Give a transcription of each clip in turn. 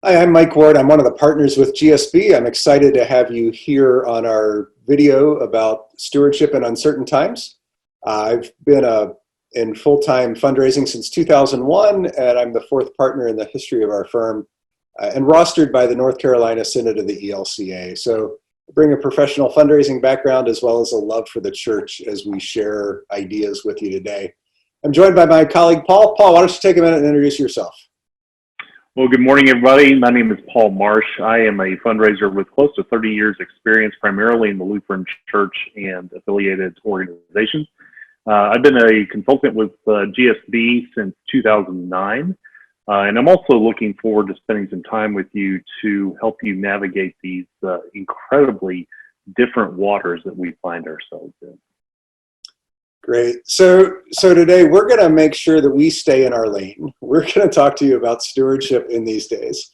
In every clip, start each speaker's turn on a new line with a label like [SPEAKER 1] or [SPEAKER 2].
[SPEAKER 1] Hi, I'm Mike Ward. I'm one of the partners with GSB. I'm excited to have you here on our video about stewardship in uncertain times. I've been in full-time fundraising since 2001, and I'm the fourth partner in the history of our firm, and rostered by the North Carolina Synod of the ELCA. So I bring a professional fundraising background as well as a love for the church as we share ideas with you today. I'm joined by my colleague, Paul. Paul, why don't you take a minute and introduce yourself?
[SPEAKER 2] Well, good morning, everybody. My name is Paul Marsh. I am a fundraiser with close to 30 years experience, primarily in the Lutheran Church and affiliated organizations. I've been a consultant with GSB since 2009, and I'm also looking forward to spending some time with you to help you navigate these incredibly different waters that we find ourselves in.
[SPEAKER 1] Great. So today we're going to make sure that we stay in our lane. We're going to talk to you about stewardship in these days.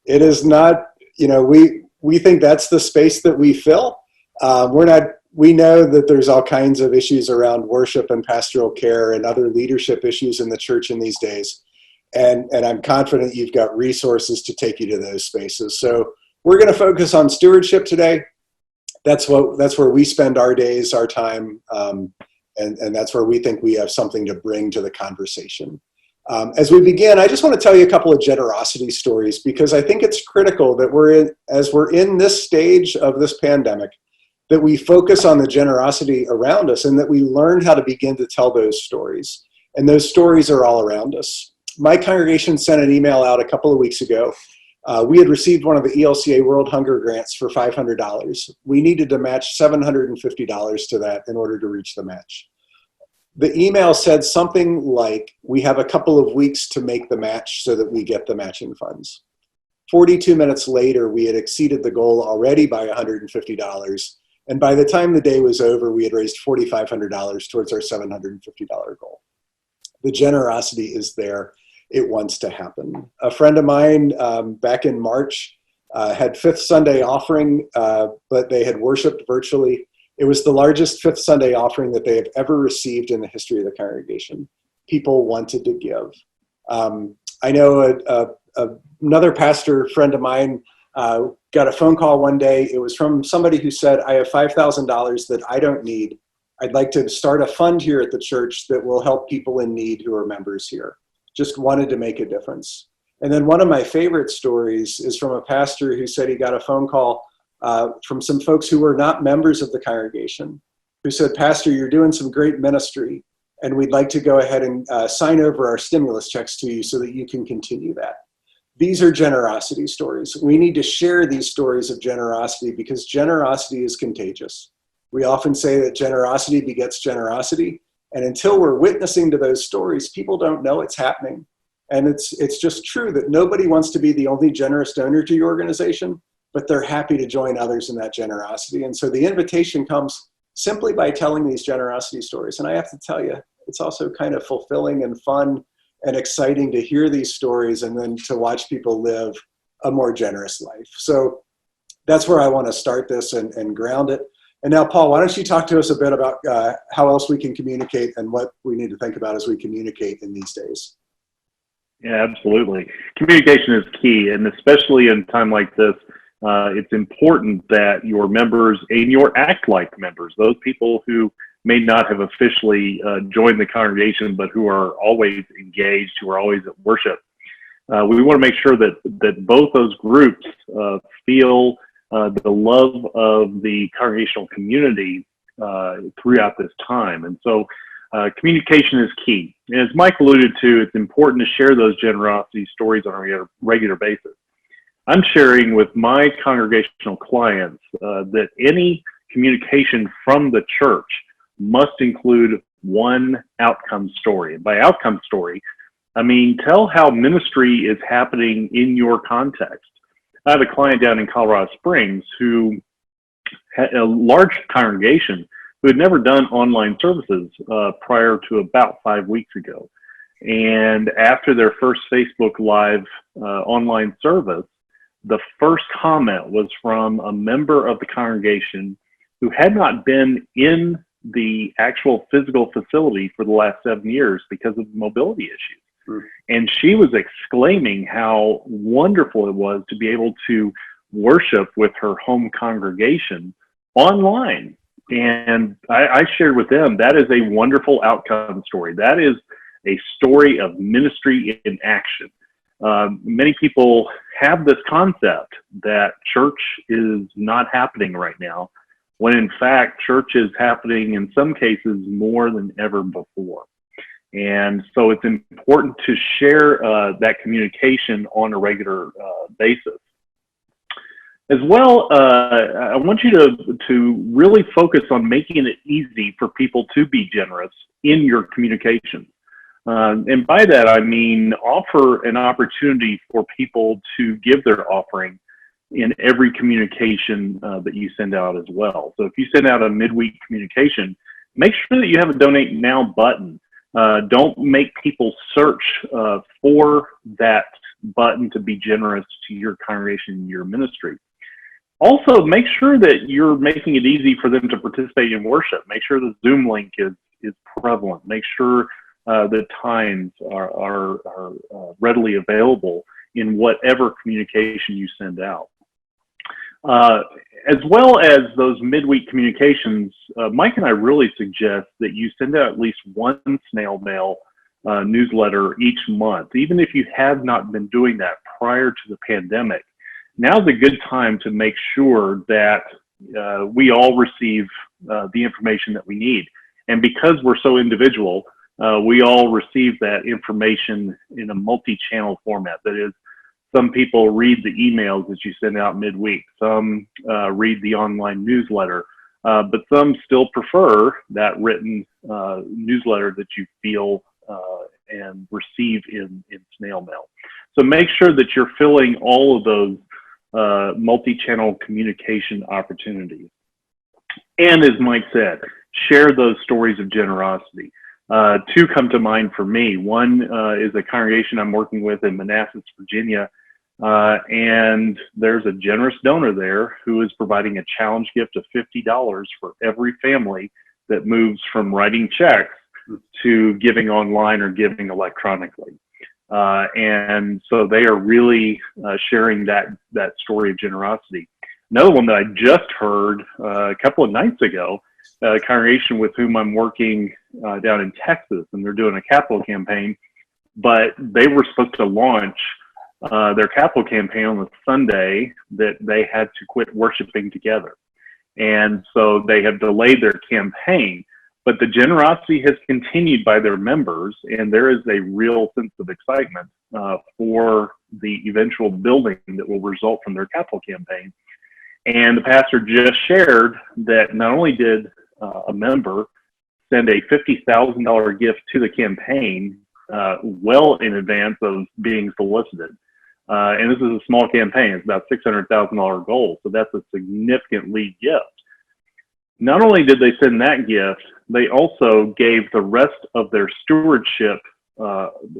[SPEAKER 1] It is not, we think that's the space that we fill. We know that there's all kinds of issues around worship and pastoral care and other leadership issues in the church in these days. And I'm confident you've got resources to take you to those spaces. So we're going to focus on stewardship today. That's where we spend our days, our time. And that's where we think we have something to bring to the conversation. As we begin, I just want to tell you a couple of generosity stories because I think it's critical that as we're in this stage of this pandemic, that we focus on the generosity around us and that we learn how to begin to tell those stories. And those stories are all around us. My congregation sent an email out a couple of weeks ago. We had received one of the ELCA World Hunger Grants for $500. We needed to match $750 to that in order to reach the match. The email said something like, we have a couple of weeks to make the match so that we get the matching funds. 42 minutes later, we had exceeded the goal already by $150. And by the time the day was over, we had raised $4,500 towards our $750 goal. The generosity is there. It wants to happen. A friend of mine back in March had Fifth Sunday offering, but they had worshiped virtually. It was the largest Fifth Sunday offering that they have ever received in the history of the congregation. People wanted to give. I know another pastor friend of mine got a phone call one day. It was from somebody who said, I have $5,000 that I don't need. I'd like to start a fund here at the church that will help people in need who are members here. Just wanted to make a difference. And then one of my favorite stories is from a pastor who said he got a phone call from some folks who were not members of the congregation, who said, Pastor, you're doing some great ministry, and we'd like to go ahead and sign over our stimulus checks to you so that you can continue that. These are generosity stories. We need to share these stories of generosity because generosity is contagious. We often say that generosity begets generosity. And until we're witnessing to those stories, people don't know it's happening. And it's just true that nobody wants to be the only generous donor to your organization, but they're happy to join others in that generosity. And so the invitation comes simply by telling these generosity stories. And I have to tell you, it's also kind of fulfilling and fun and exciting to hear these stories and then to watch people live a more generous life. So that's where I want to start this and ground it. And now, Paul, why don't you talk to us a bit about how else we can communicate and what we need to think about as we communicate in these days?
[SPEAKER 2] Yeah, absolutely. Communication is key, and especially in a time like this, it's important that your members and your act like members, those people who may not have officially joined the congregation, but who are always engaged, who are always at worship, we want to make sure that both those groups feel the love of the congregational community throughout this time. And so communication is key. And as Mike alluded to, it's important to share those generosity stories on a regular basis. I'm sharing with my congregational clients that any communication from the church must include one outcome story. And by outcome story, I mean, tell how ministry is happening in your context. I have a client down in Colorado Springs who had a large congregation who had never done online services prior to about 5 weeks ago. And after their first Facebook Live online service, the first comment was from a member of the congregation who had not been in the actual physical facility for the last 7 years because of mobility issues. And she was exclaiming how wonderful it was to be able to worship with her home congregation online. And I shared with them, that is a wonderful outcome story. That is a story of ministry in action. Many people have this concept that church is not happening right now, when in fact, church is happening in some cases more than ever before. And so it's important to share that communication on a regular basis. As well, I want you to really focus on making it easy for people to be generous in your communication. And by that, I mean offer an opportunity for people to give their offering in every communication that you send out as well. So if you send out a midweek communication, make sure that you have a donate now button. Don't make people search for that button to be generous to your congregation and your ministry. Also, make sure that you're making it easy for them to participate in worship. Make sure the Zoom link is prevalent. Make sure the times are readily available in whatever communication you send out. As well as those midweek communications, Mike and I really suggest that you send out at least one snail mail newsletter each month, even if you have not been doing that prior to the pandemic. Now's a good time to make sure that we all receive the information that we need. And because we're so individual, we all receive that information in a multi-channel format. That is, some people read the emails that you send out midweek, some read the online newsletter, but some still prefer that written newsletter that you feel and receive in snail mail. So make sure that you're filling all of those multi-channel communication opportunities. And as Mike said, share those stories of generosity. Two come to mind for me. One is a congregation I'm working with in Manassas, Virginia, and there's a generous donor there who is providing a challenge gift of $50 for every family that moves from writing checks to giving online or giving electronically. And so they are really sharing that story of generosity. Another one that I just heard a couple of nights ago, a congregation with whom I'm working down in Texas, and they're doing a capital campaign, but they were supposed to launch their capital campaign on the Sunday that they had to quit worshiping together. And so they have delayed their campaign. But the generosity has continued by their members, and there is a real sense of excitement for the eventual building that will result from their capital campaign. And the pastor just shared that not only did a member send a $50,000 gift to the campaign well in advance of being solicited, and this is a small campaign, it's about $600,000 goal, so that's a significant lead gift. Not only did they send that gift, they also gave the rest of their stewardship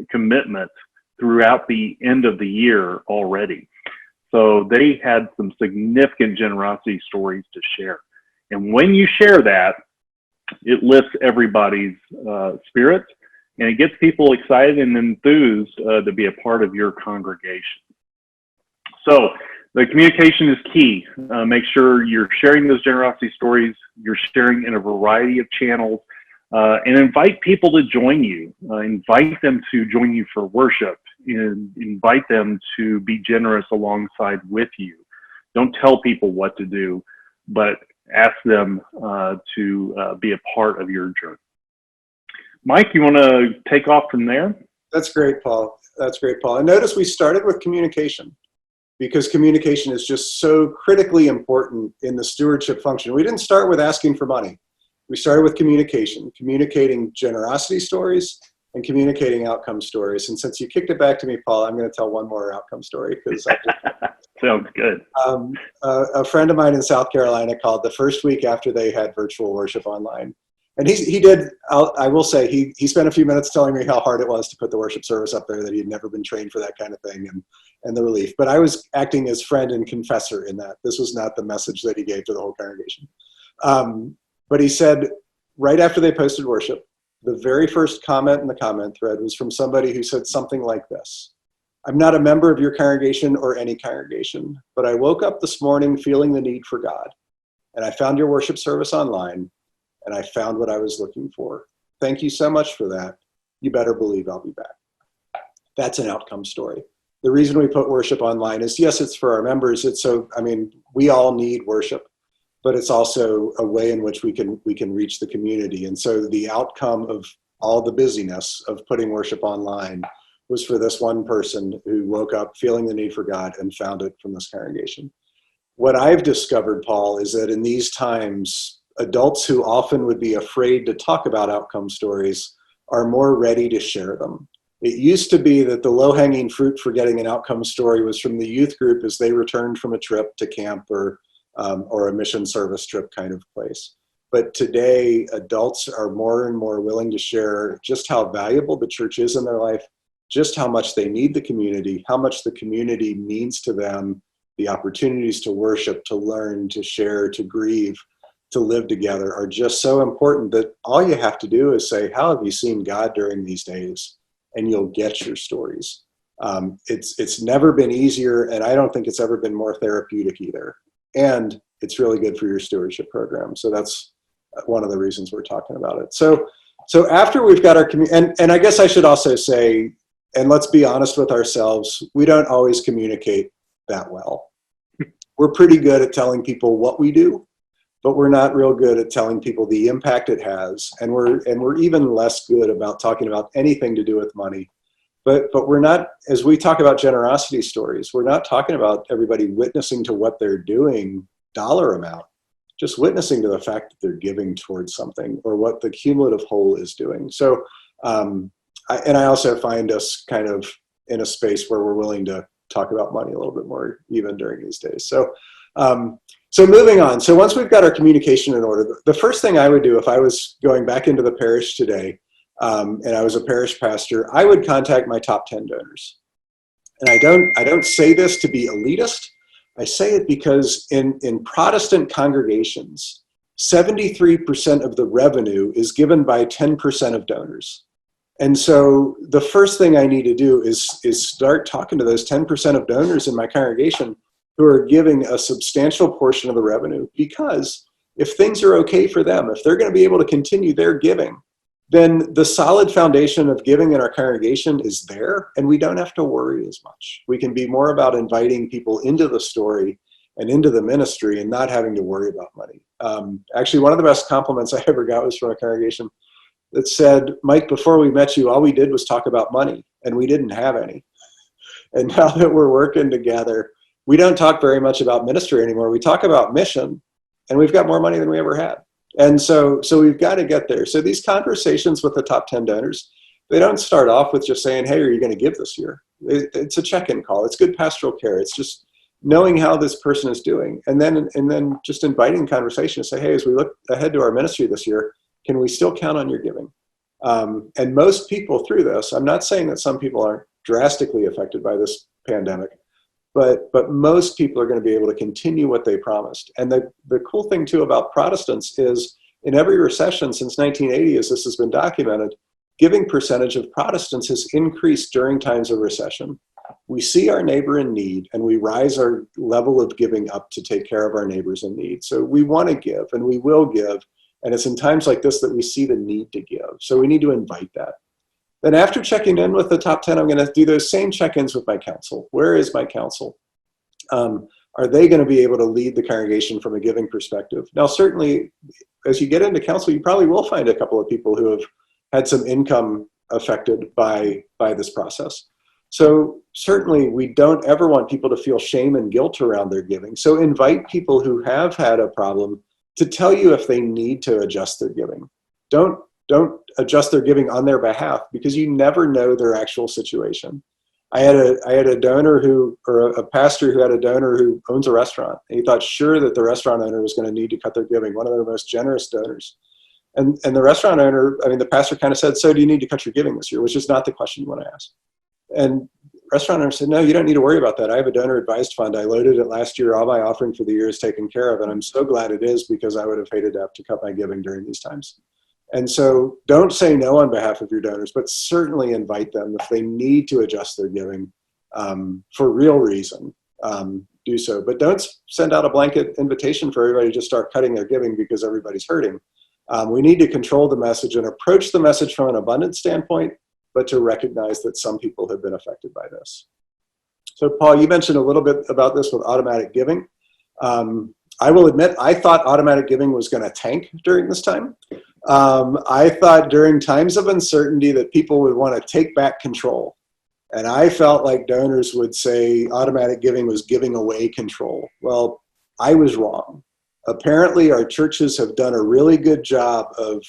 [SPEAKER 2] commitment throughout the end of the year already. So they had some significant generosity stories to share. And when you share that, it lifts everybody's spirits, and it gets people excited and enthused to be a part of your congregation. So the communication is key. Make sure you're sharing those generosity stories. You're sharing in a variety of channels, and invite people to join you. Invite them to join you for worship. And invite them to be generous alongside with you. Don't tell people what to do, but ask them to be a part of your journey. Mike, you want to take off from there?
[SPEAKER 1] That's great, Paul. That's great, Paul. And notice we started with communication, because communication is just so critically important in the stewardship function. We didn't start with asking for money. We started with communication, communicating generosity stories and communicating outcome stories. And since you kicked it back to me, Paul, I'm going to tell one more outcome story.
[SPEAKER 2] Sounds good.
[SPEAKER 1] A friend of mine in South Carolina called the first week after they had virtual worship online. And he did, I will say, he spent a few minutes telling me how hard it was to put the worship service up there, that he had never been trained for that kind of thing, and the relief. But I was acting as friend and confessor in that. This was not the message that he gave to the whole congregation. But he said, right after they posted worship, the very first comment in the comment thread was from somebody who said something like this: I'm not a member of your congregation or any congregation, but I woke up this morning feeling the need for God, and I found your worship service online, and I found what I was looking for. Thank you so much for that. You better believe I'll be back. That's an outcome story. The reason we put worship online is, yes, it's for our members. We all need worship, but it's also a way in which we can reach the community. And so the outcome of all the busyness of putting worship online was for this one person who woke up feeling the need for God and found it from this congregation. What I've discovered, Paul, is that in these times, adults who often would be afraid to talk about outcome stories are more ready to share them. It used to be that the low-hanging fruit for getting an outcome story was from the youth group as they returned from a trip to camp or a mission service trip kind of place. But today, adults are more and more willing to share just how valuable the church is in their life, just how much they need the community, how much the community means to them, the opportunities to worship, to learn, to share, to grieve, to live together are just so important that all you have to do is say, how have you seen God during these days? And you'll get your stories. It's never been easier, and I don't think it's ever been more therapeutic either. And it's really good for your stewardship program. So that's one of the reasons we're talking about it. So after we've got our community, and I guess I should also say, and let's be honest with ourselves, we don't always communicate that well. We're pretty good at telling people what we do, but we're not real good at telling people the impact it has. And we're even less good about talking about anything to do with money. But we're not, as we talk about generosity stories, we're not talking about everybody witnessing to what they're doing, dollar amount, just witnessing to the fact that they're giving towards something or what the cumulative whole is doing. So, I also find us kind of in a space where we're willing to talk about money a little bit more even during these days. So moving on. So once we've got our communication in order, the first thing I would do if I was going back into the parish today, and I was a parish pastor, I would contact my top 10 donors. And I don't say this to be elitist. I say it because in Protestant congregations, 73% of the revenue is given by 10% of donors. And so the first thing I need to do is start talking to those 10% of donors in my congregation who are giving a substantial portion of the revenue, because if things are okay for them, if they're going to be able to continue their giving, then the solid foundation of giving in our congregation is there, and we don't have to worry as much. We can be more about inviting people into the story and into the ministry and not having to worry about money. Actually, one of the best compliments I ever got was from a congregation that said, Mike, before we met you, all we did was talk about money, and we didn't have any. And now that we're working together, we don't talk very much about ministry anymore. We talk about mission, and we've got more money than we ever had. And so we've got to get there. So these conversations with the top 10 donors, they don't start off with just saying, hey, are you going to give this year? It's a check-in call. It's good pastoral care. It's just knowing how this person is doing. And then just inviting conversation to say, hey, as we look ahead to our ministry this year, can we still count on your giving? And most people through this, I'm not saying that some people aren't drastically affected by this pandemic, but most people are going to be able to continue what they promised. And the cool thing too about Protestants is in every recession since 1980, as this has been documented, giving percentage of Protestants has increased during times of recession. We see our neighbor in need and we rise our level of giving up to take care of our neighbors in need. So we want to give and we will give. And it's in times like this that we see the need to give. So we need to invite that. Then after checking in with the top 10, I'm going to do those same check-ins with my council. Where is my council? Are they going to be able to lead the congregation from a giving perspective? Now, certainly, as you get into council, you probably will find a couple of people who have had some income affected by this process. So certainly, we don't ever want people to feel shame and guilt around their giving. So invite people who have had a problem to tell you if they need to adjust their giving. Don't adjust their giving on their behalf, because you never know their actual situation. I had a donor or a pastor who had a donor who owns a restaurant. And he thought sure that the restaurant owner was going to need to cut their giving, one of their most generous donors. And the restaurant owner, the pastor kind of said, so do you need to cut your giving this year? Which is not the question you want to ask. And restaurant owner said, no, you don't need to worry about that. I have a donor-advised fund. I loaded it last year. All my offering for the year is taken care of. And I'm so glad it is, because I would have hated to have to cut my giving during these times. And so don't say no on behalf of your donors, but certainly invite them if they need to adjust their giving for real reason. Do so, but don't send out a blanket invitation for everybody to just start cutting their giving because everybody's hurting. We need to control the message and approach the message from an abundance standpoint, but to recognize that some people have been affected by this. So Paul, you mentioned a little bit about this with automatic giving. I will admit, I thought automatic giving was going to tank during this time. I thought during times of uncertainty that people would want to take back control. And I felt like donors would say automatic giving was giving away control. Well, I was wrong. Apparently, our churches have done a really good job of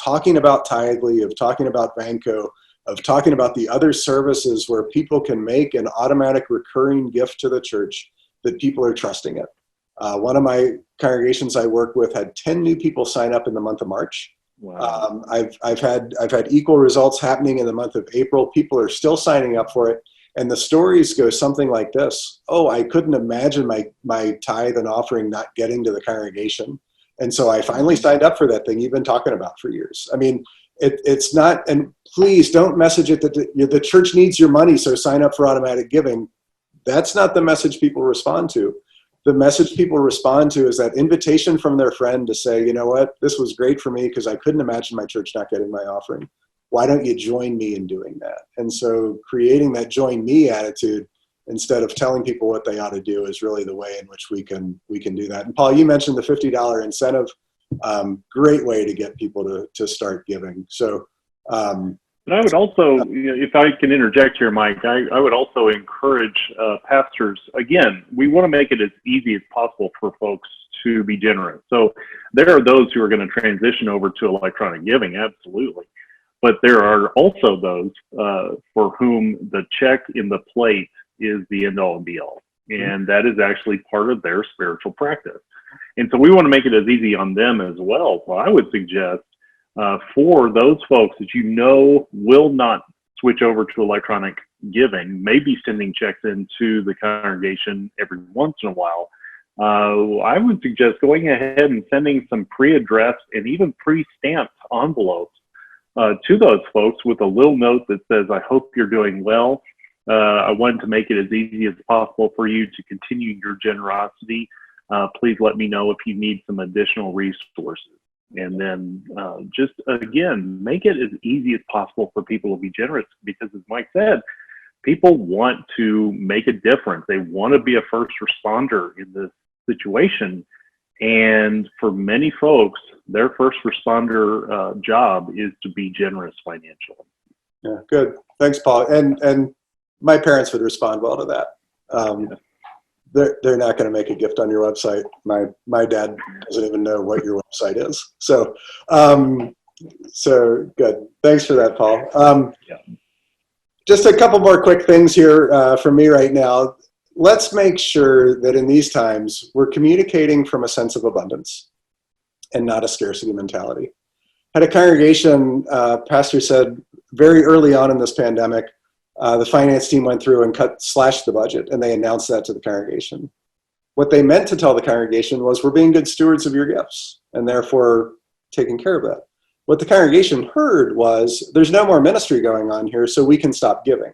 [SPEAKER 1] talking about Tithely, of talking about Banco, of talking about the other services where people can make an automatic recurring gift to the church that people are trusting it. One of my congregations I work with had 10 new people sign up in the month of March.
[SPEAKER 2] Wow.
[SPEAKER 1] I've had equal results happening in the month of April. People are still signing up for it. And the stories go something like this. Oh, I couldn't imagine my tithe and offering not getting to the congregation. And so I finally signed up for that thing you've been talking about for years. I mean, it's not, and please don't message it that the church needs your money, so sign up for automatic giving. That's not the message people respond to. The message people respond to is that invitation from their friend to say, you know what, this was great for me because I couldn't imagine my church not getting my offering. Why don't you join me in doing that? And so creating that join me attitude instead of telling people what they ought to do is really the way in which we can do that. And Paul, you mentioned the $50 incentive. Great way to get people to start giving. So,
[SPEAKER 2] but I would also, if I can interject here, Mike, I would also encourage pastors, again, we want to make it as easy as possible for folks to be generous. So there are those who are going to transition over to electronic giving, absolutely. But there are also those for whom the check in the plate is the end all and be all. And that is actually part of their spiritual practice. And so we want to make it as easy on them as well. So I would suggest for those folks that will not switch over to electronic giving, maybe sending checks into the congregation every once in a while, I would suggest going ahead and sending some pre-addressed and even pre-stamped envelopes to those folks with a little note that says, I hope you're doing well. I wanted to make it as easy as possible for you to continue your generosity. Please let me know if you need some additional resources. And then just, again, make it as easy as possible for people to be generous because, as Mike said, people want to make a difference. They want to be a first responder in this situation. And for many folks, their first responder job is to be generous financially.
[SPEAKER 1] Yeah, good. Thanks, Paul. And my parents would respond well to that. They're not going to make a gift on your website. My dad doesn't even know what your website is. So good. Thanks for that, Paul. Just a couple more quick things here from me right now. Let's make sure that in these times we're communicating from a sense of abundance and not a scarcity mentality. Had a congregation, pastor said very early on in this pandemic, the finance team went through and slashed the budget, and they announced that to the congregation. What they meant to tell the congregation was, we're being good stewards of your gifts, and therefore taking care of that. What the congregation heard was, there's no more ministry going on here, so we can stop giving.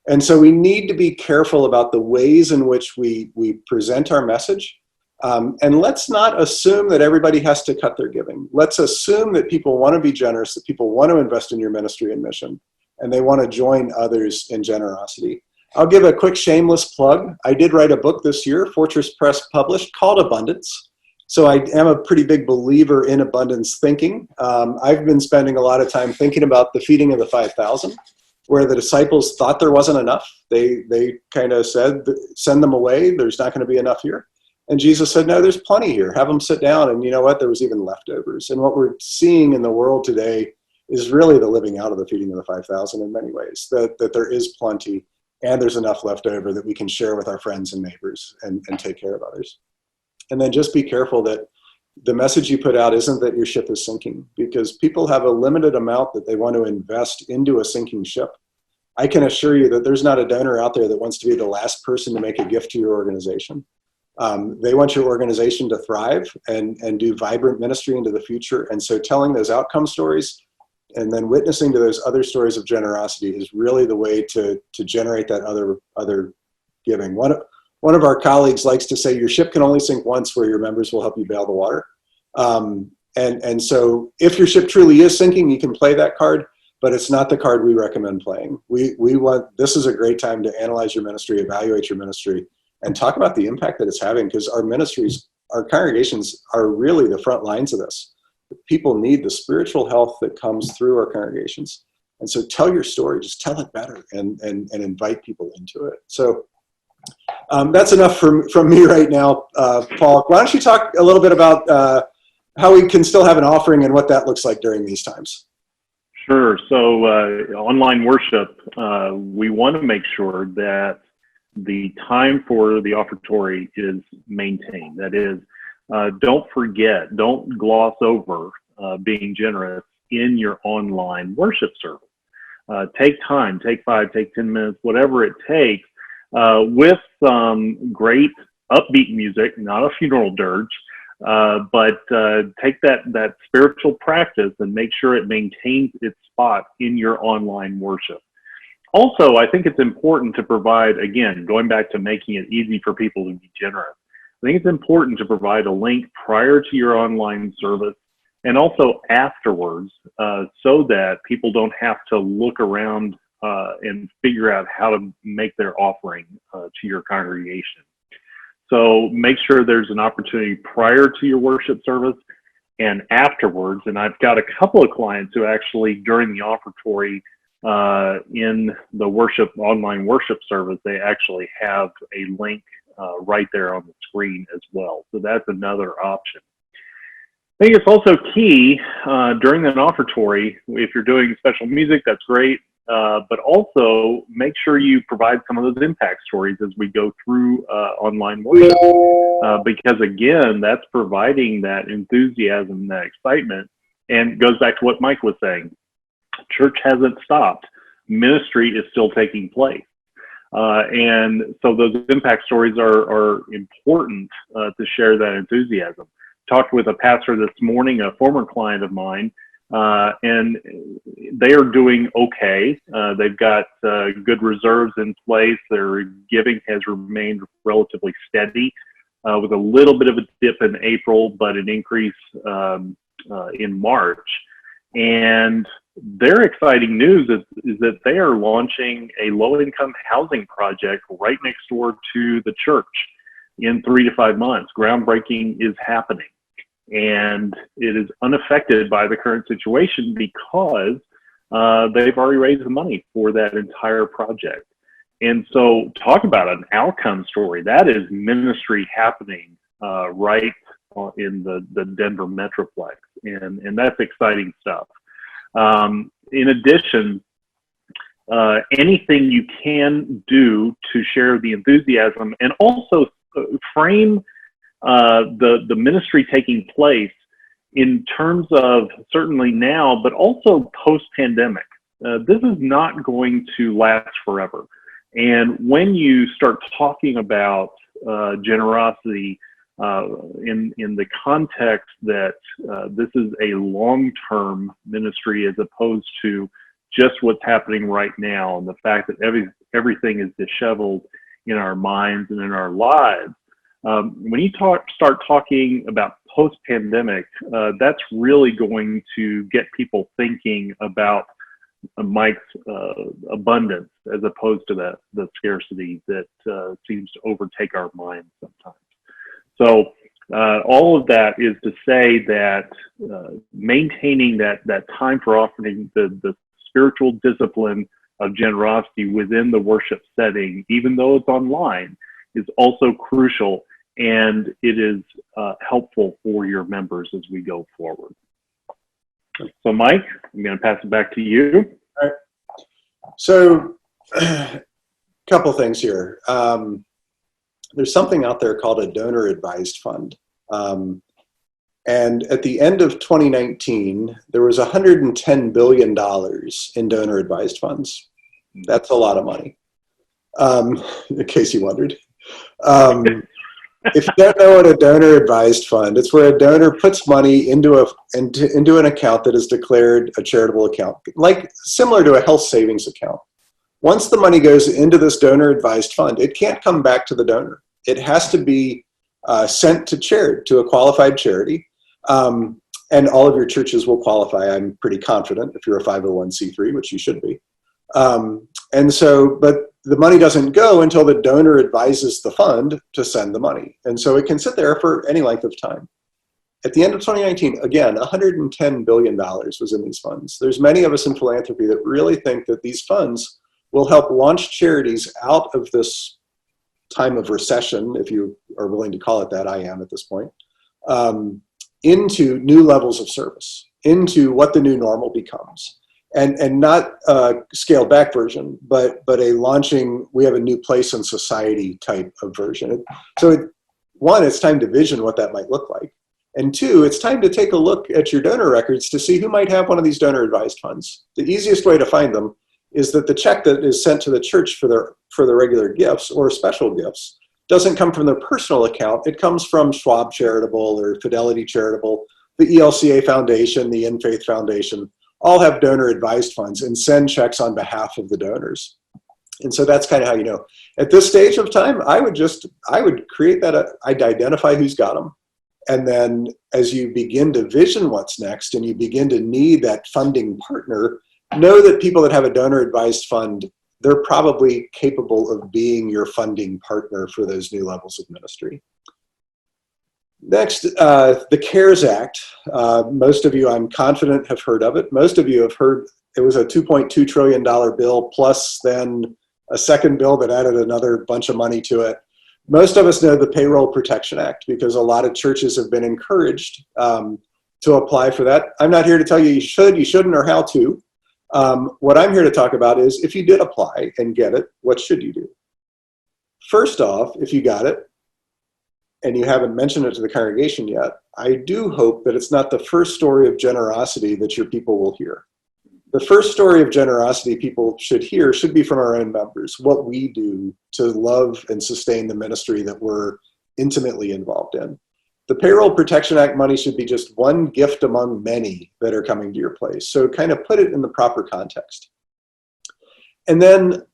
[SPEAKER 1] And so we need to be careful about the ways in which we present our message. And let's not assume that everybody has to cut their giving. Let's assume that people want to be generous, that people want to invest in your ministry and mission, and they want to join others in generosity. I'll give a quick shameless plug. I did write a book this year, Fortress Press published, called Abundance. So I am a pretty big believer in abundance thinking. I've been spending a lot of time thinking about the feeding of the 5,000, where the disciples thought there wasn't enough. They kind of said, send them away, there's not going to be enough here. And Jesus said, no, there's plenty here. Have them sit down. And you know what? There was even leftovers. And what we're seeing in the world today is really the living out of the feeding of the 5,000 in many ways, that there is plenty and there's enough left over that we can share with our friends and neighbors and take care of others. And then just be careful that the message you put out isn't that your ship is sinking, because people have a limited amount that they want to invest into a sinking ship. I can assure you that there's not a donor out there that wants to be the last person to make a gift to your organization. They want your organization to thrive and do vibrant ministry into the future. And so telling those outcome stories and then witnessing to those other stories of generosity is really the way to generate that other giving. One of our colleagues likes to say, your ship can only sink once, where your members will help you bail the water. And so if your ship truly is sinking, you can play that card, but it's not the card we recommend playing. This is a great time to analyze your ministry, evaluate your ministry, and talk about the impact that it's having, because our ministries, our congregations are really the front lines of this. People need the spiritual health that comes through our congregations. And so tell your story, just tell it better and invite people into it. So that's enough from me right now. Paul, why don't you talk a little bit about how we can still have an offering and what that looks like during these times?
[SPEAKER 2] Sure. So online worship, we want to make sure that the time for the offertory is maintained. That is, don't forget, don't gloss over being generous in your online worship service. Take time, take 5, take 10 minutes, whatever it takes, with some great upbeat music, not a funeral dirge, but take that spiritual practice and make sure it maintains its spot in your online worship. Also, I think it's important to provide, again, going back to making it easy for people to be generous, I think it's important to provide a link prior to your online service and also afterwards, so that people don't have to look around and figure out how to make their offering to your congregation. So make sure there's an opportunity prior to your worship service and afterwards. And I've got a couple of clients who actually, during the offertory, in the online worship service, they actually have a link right there on the screen as well. So that's another option. I think it's also key during an offertory, if you're doing special music, that's great, but also make sure you provide some of those impact stories as we go through online worship, because again, that's providing that enthusiasm, that excitement, and goes back to what Mike was saying. Church hasn't stopped. Ministry is still taking place. And so those impact stories are important to share that enthusiasm. Talked with a pastor this morning, a former client of mine, and they are doing okay. They've got good reserves in place. Their giving has remained relatively steady, with a little bit of a dip in April, but an increase in March. And their exciting news is that they are launching a low-income housing project right next door to the church in 3 to 5 months. Groundbreaking is happening, and it is unaffected by the current situation because they've already raised the money for that entire project. And so talk about an outcome story. That is ministry happening right in the Denver Metroplex, and that's exciting stuff. In addition, anything you can do to share the enthusiasm and also frame the ministry taking place in terms of certainly now, but also post-pandemic. This is not going to last forever. And when you start talking about generosity in the context that this is a long-term ministry as opposed to just what's happening right now, and the fact that everything is disheveled in our minds and in our lives, when you start talking about post-pandemic, that's really going to get people thinking about Mike's abundance as opposed to the scarcity that seems to overtake our minds sometimes. So all of that is to say that maintaining that time for offering the spiritual discipline of generosity within the worship setting, even though it's online, is also crucial, and it is helpful for your members as we go forward. So Mike, I'm going to pass it back to you.
[SPEAKER 1] All right. So a couple things here. There's something out there called a donor-advised fund. And at the end of 2019, there was $110 billion in donor-advised funds. That's a lot of money, in case you wondered. If you don't know what a donor advised fund, it's where a donor puts money into an account that is declared a charitable account, like similar to a health savings account. Once the money goes into this donor advised fund, it can't come back to the donor. It has to be sent to a qualified charity. And all of your churches will qualify, I'm pretty confident, if you're a 501c3, which you should be. But the money doesn't go until the donor advises the fund to send the money. And so it can sit there for any length of time. At the end of 2019, again, $110 billion was in these funds. There's many of us in philanthropy that really think that these funds will help launch charities out of this time of recession, if you are willing to call it that. I am at this point. Into new levels of service, into what the new normal becomes. And not a scaled back version, but a launching, we have a new place in society type of version. So one, it's time to vision what that might look like. And two, it's time to take a look at your donor records to see who might have one of these donor advised funds. The easiest way to find them is that the check that is sent to the church for the regular gifts or special gifts doesn't come from their personal account. It comes from Schwab Charitable or Fidelity Charitable, the ELCA Foundation, the In Faith Foundation, all have donor advised funds and send checks on behalf of the donors. And so that's kind of how you know. At this stage of time, I would create that, I'd identify who's got them. And then as you begin to vision what's next and you begin to need that funding partner, know that people that have a donor advised fund, they're probably capable of being your funding partner for those new levels of ministry. Next, the CARES Act. Most of you, I'm confident, have heard of it. Most of you have heard it was a $2.2 trillion bill plus then a second bill that added another bunch of money to it. Most of us know the Payroll Protection Act because a lot of churches have been encouraged to apply for that. I'm not here to tell you you should, you shouldn't, or how to. What I'm here to talk about is if you did apply and get it, what should you do? First off, if you got it and you haven't mentioned it to the congregation yet, I do hope that it's not the first story of generosity that your people will hear. The first story of generosity people should hear should be from our own members, what we do to love and sustain the ministry that we're intimately involved in. The Payroll Protection Act money should be just one gift among many that are coming to your place. So kind of put it in the proper context. And then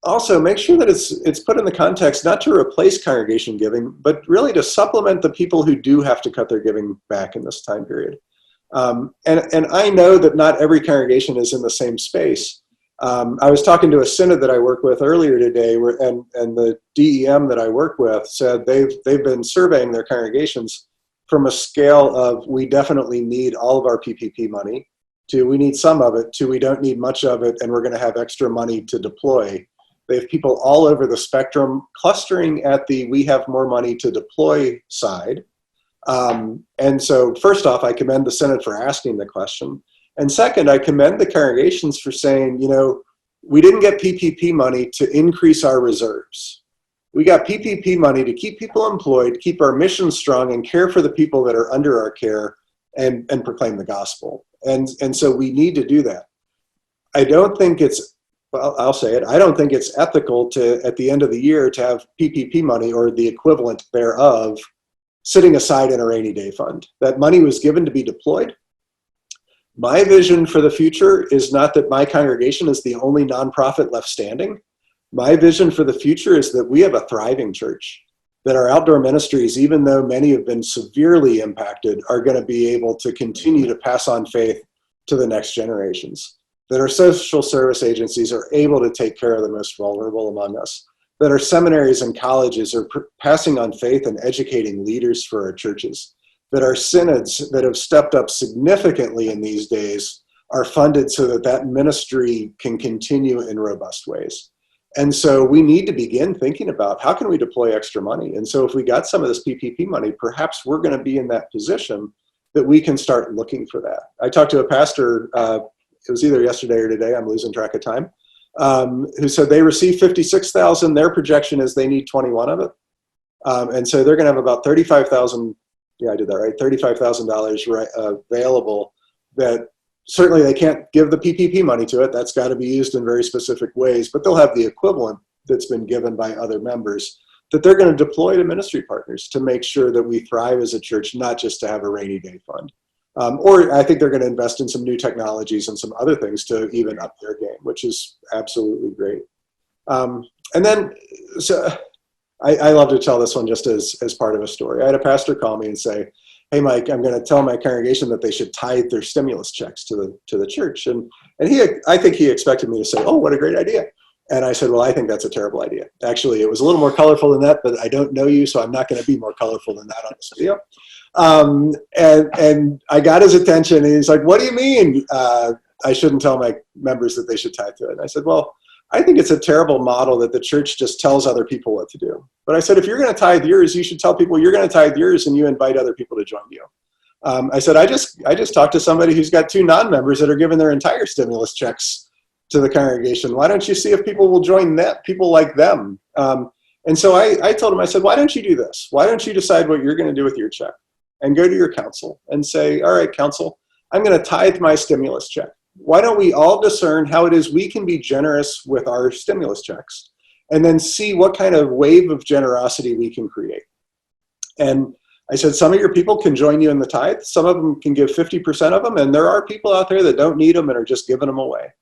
[SPEAKER 1] also make sure that it's put in the context not to replace congregation giving, but really to supplement the people who do have to cut their giving back in this time period. And I know that not every congregation is in the same space. I was talking to a synod that I work with earlier today, and the DEM that I work with said they've been surveying their congregations from a scale of we definitely need all of our PPP money to we need some of it to we don't need much of it and we're going to have extra money to deploy. They have people all over the spectrum clustering at the we have more money to deploy side. And so first off, I commend the synod for asking the question. And second, I commend the congregations for saying, you know, we didn't get PPP money to increase our reserves. We got PPP money to keep people employed, keep our mission strong, and care for the people that are under our care and proclaim the gospel. And so we need to do that. I don't think it's, well, I'll say it, I don't think it's ethical to, at the end of the year, to have PPP money or the equivalent thereof sitting aside in a rainy day fund. That money was given to be deployed. My vision for the future is not that my congregation is the only nonprofit left standing. My vision for the future is that we have a thriving church, that our outdoor ministries, even though many have been severely impacted, are going to be able to continue to pass on faith to the next generations, that our social service agencies are able to take care of the most vulnerable among us, that our seminaries and colleges are passing on faith and educating leaders for our churches, that our synods that have stepped up significantly in these days are funded so that that ministry can continue in robust ways. And so we need to begin thinking about how can we deploy extra money? And so if we got some of this PPP money, perhaps we're going to be in that position that we can start looking for that. I talked to a pastor, it was either yesterday or today, I'm losing track of time, who said they received $56,000. Their projection is they need 21 of it. And so they're going to have about $35,000. Yeah, I did that right. $35,000 available that certainly they can't give the PPP money to it. That's got to be used in very specific ways, but they'll have the equivalent that's been given by other members that they're going to deploy to ministry partners to make sure that we thrive as a church, not just to have a rainy day fund. Or I think they're going to invest in some new technologies and some other things to even up their game, which is absolutely great. And then, so I love to tell this one just as part of a story. I had a pastor call me and say, "Hey, Mike, I'm going to tell my congregation that they should tithe their stimulus checks to the church." And I think he expected me to say, "Oh, what a great idea." And I said, "Well, I think that's a terrible idea." Actually, it was a little more colorful than that, but I don't know you, so I'm not going to be more colorful than that on this video. And I got his attention, and he's like, "What do you mean I shouldn't tell my members that they should tithe to it?" And I said, "Well, I think it's a terrible model that the church just tells other people what to do. But I said, if you're going to tithe yours, you should tell people you're going to tithe yours, and you invite other people to join you." I said, I just talked to somebody who's got 2 non-members that are giving their entire stimulus checks to the congregation. Why don't you see if people will join that, people like them? And so I told him, I said, why don't you do this? Why don't you decide what you're going to do with your check and go to your council and say, all right, council, I'm going to tithe my stimulus check. Why don't we all discern how it is we can be generous with our stimulus checks, and then see what kind of wave of generosity we can create? And I said, some of your people can join you in the tithe. Some of them can give 50% of them. And there are people out there that don't need them and are just giving them away.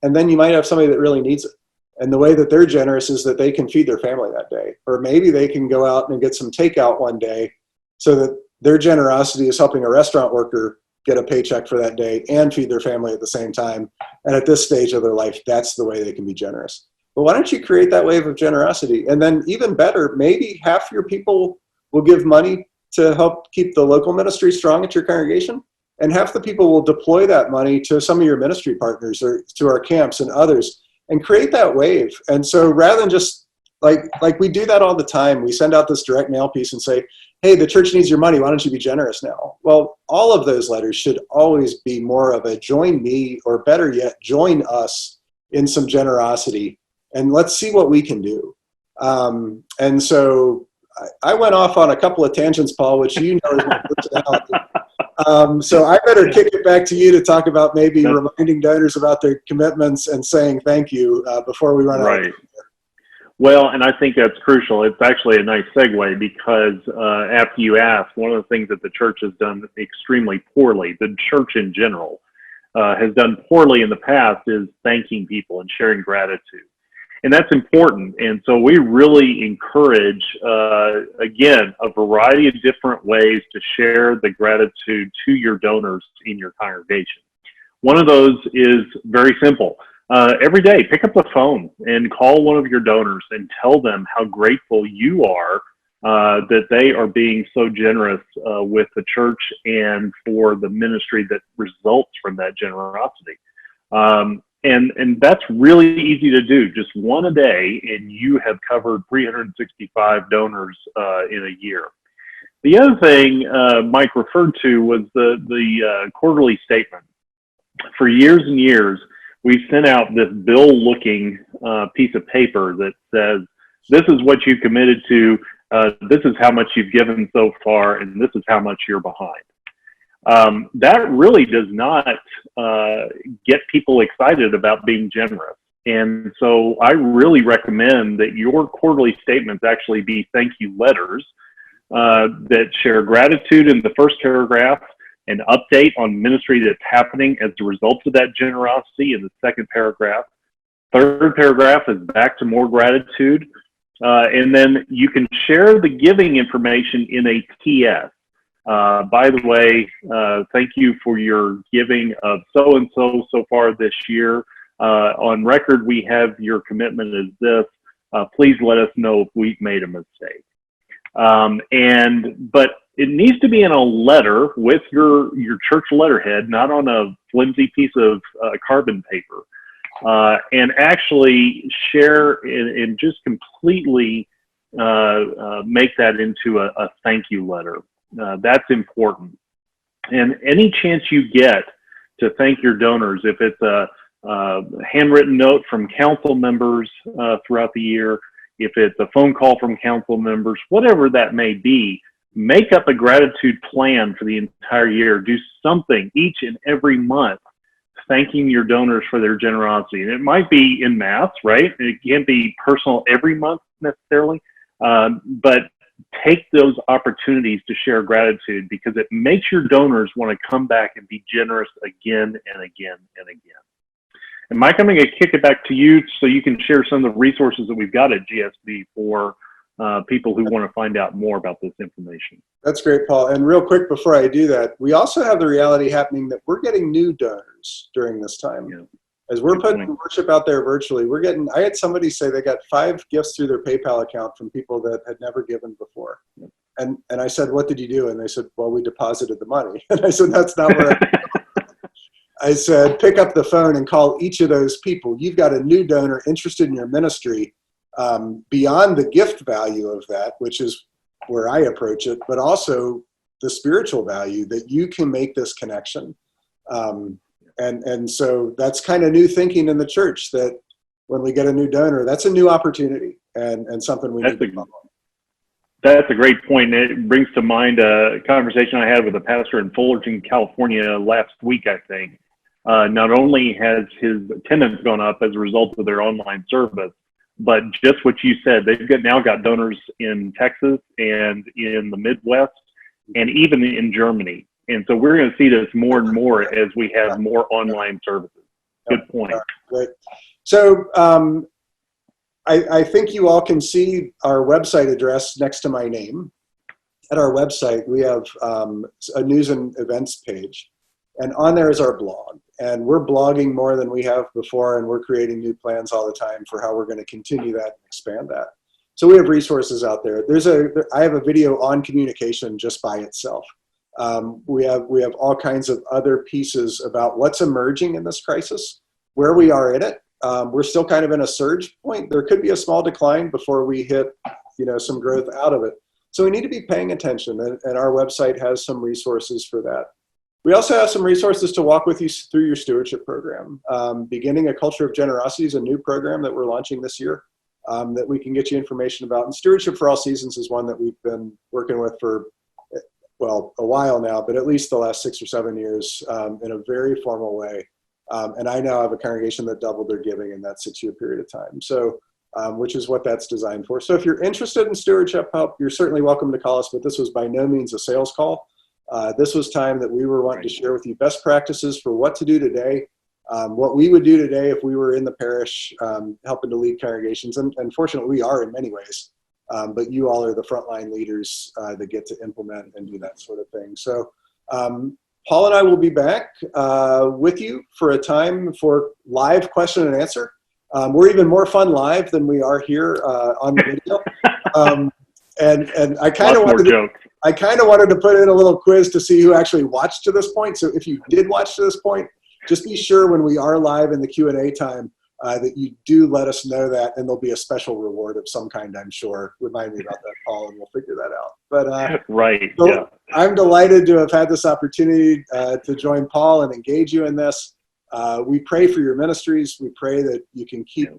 [SPEAKER 1] And then you might have somebody that really needs it. And the way that they're generous is that they can feed their family that day. Or maybe they can go out and get some takeout one day, so that their generosity is helping a restaurant worker get a paycheck for that day and feed their family at the same time. And at this stage of their life, that's the way they can be generous. But why don't you create that wave of generosity? And then even better, maybe half your people will give money to help keep the local ministry strong at your congregation, and half the people will deploy that money to some of your ministry partners or to our camps and others, and create that wave. And so rather than just like we do that all the time, we send out this direct mail piece and say, hey, the church needs your money, why don't you be generous now? Well, all of those letters should always be more of a join me, or better yet, join us in some generosity, and let's see what we can do. And so I went off on a couple of tangents, Paul, which you know is my personality. So I better kick it back to you to talk about maybe reminding donors about their commitments and saying thank you before we run out.
[SPEAKER 2] Right. Well, and I think that's crucial. It's actually a nice segue, because after you asked, one of the things that the church has done extremely poorly, the church in general has done poorly in the past, is thanking people and sharing gratitude. And that's important. And so we really encourage, again, a variety of different ways to share the gratitude to your donors in your congregation. One of those is very simple. Every day, pick up the phone and call one of your donors and tell them how grateful you are that they are being so generous with the church and for the ministry that results from that generosity. And that's really easy to do, just one a day, and you have covered 365 donors in a year. The other thing Mike referred to was the quarterly statement. For years and years, we sent out this bill-looking piece of paper that says, this is what you committed to, this is how much you've given so far, and this is how much you're behind. That really does not get people excited about being generous. And so I really recommend that your quarterly statements actually be thank you letters that share gratitude in the first paragraph, an update on ministry that's happening as a result of that generosity in the second paragraph. Third paragraph is back to more gratitude. And then you can share the giving information in a TS. By the way, thank you for your giving of so-and-so so far this year. On record, we have your commitment as this. Please let us know if we've made a mistake. But it needs to be in a letter with your church letterhead, not on a flimsy piece of carbon paper. And actually share and just completely make that into a thank you letter. That's important. And any chance you get to thank your donors, if it's a handwritten note from council members throughout the year, if it's a phone call from council members, whatever that may be, make up a gratitude plan for the entire year. Do something each and every month thanking your donors for their generosity. And it might be in mass, right? It can't be personal every month necessarily, But take those opportunities to share gratitude, because it makes your donors want to come back and be generous again and again and again. And Mike, I'm going to kick it back to you so you can share some of the resources that we've got at GSB for people who want to find out more about this information.
[SPEAKER 1] That's great, Paul. And real quick before I do that, we also have the reality happening that we're getting new donors during this time. Yeah. As we're putting worship out there virtually, I had somebody say they got 5 gifts through their PayPal account from people that had never given before. Yeah. And I said, what did you do? And they said, well, we deposited the money. And I said, that's not where I said, pick up the phone and call each of those people. You've got a new donor interested in your ministry, beyond the gift value of that, which is where I approach it, but also the spiritual value that you can make this connection. And so that's kind of new thinking in the church, that when we get a new donor, that's a new opportunity and something we need to follow.
[SPEAKER 2] That's a great point. It brings to mind a conversation I had with a pastor in Fullerton, California last week, I think. Not only has his attendance gone up as a result of their online service, but just what you said, they've now got donors in Texas and in the Midwest and even in Germany. And so we're going to see this more and more as we have more online services. Good point.
[SPEAKER 1] Great. So I think you all can see our website address next to my name. At our website, we have a news and events page. And on there is our blog. And we're blogging more than we have before, and we're creating new plans all the time for how we're going to continue that and expand that. So we have resources out there. I have a video on communication just by itself. We have all kinds of other pieces about what's emerging in this crisis, where we are in it. We're still kind of in a surge point. There could be a small decline before we hit, some growth out of it. So we need to be paying attention, and our website has some resources for that. We also have some resources to walk with you through your stewardship program. Beginning a Culture of Generosity is a new program that we're launching this year that we can get you information about. And Stewardship for All Seasons is one that we've been working with for, a while now, but at least the last 6 or 7 years in a very formal way. And I now have a congregation that doubled their giving in that 6-year period of time. So, which is what that's designed for. So if you're interested in stewardship help, you're certainly welcome to call us, but this was by no means a sales call. This was time that we were wanting to share with you best practices for what to do today, what we would do today if we were in the parish helping to lead congregations. And fortunately, we are in many ways, but you all are the frontline leaders that get to implement and do that sort of thing. So Paul and I will be back with you for a time for live question and answer. We're even more fun live than we are here on the video. And I kind of wanted to put in a little quiz to see who actually watched to this point. So if you did watch to this point, just be sure when we are live in the Q&A time that you do let us know that, and there'll be a special reward of some kind, I'm sure. Remind me about that, Paul, and we'll figure that out. But so I'm delighted to have had this opportunity to join Paul and engage you in this. We pray for your ministries. We pray that you can keep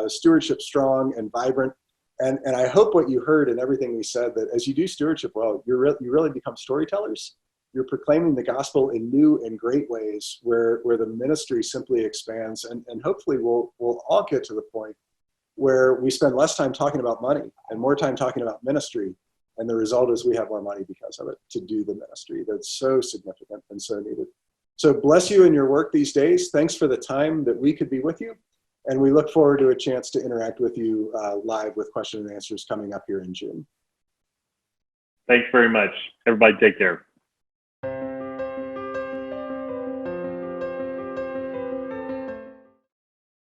[SPEAKER 1] stewardship strong and vibrant. And I hope what you heard in everything we said, that as you do stewardship well, you really become storytellers. You're proclaiming the gospel in new and great ways where the ministry simply expands. And hopefully we'll all get to the point where we spend less time talking about money and more time talking about ministry. And the result is we have more money because of it to do the ministry that's so significant and so needed. So bless you in your work these days. Thanks for the time that we could be with you. And we look forward to a chance to interact with you live with question and answers coming up here in June.
[SPEAKER 2] Thanks very much. Everybody take care.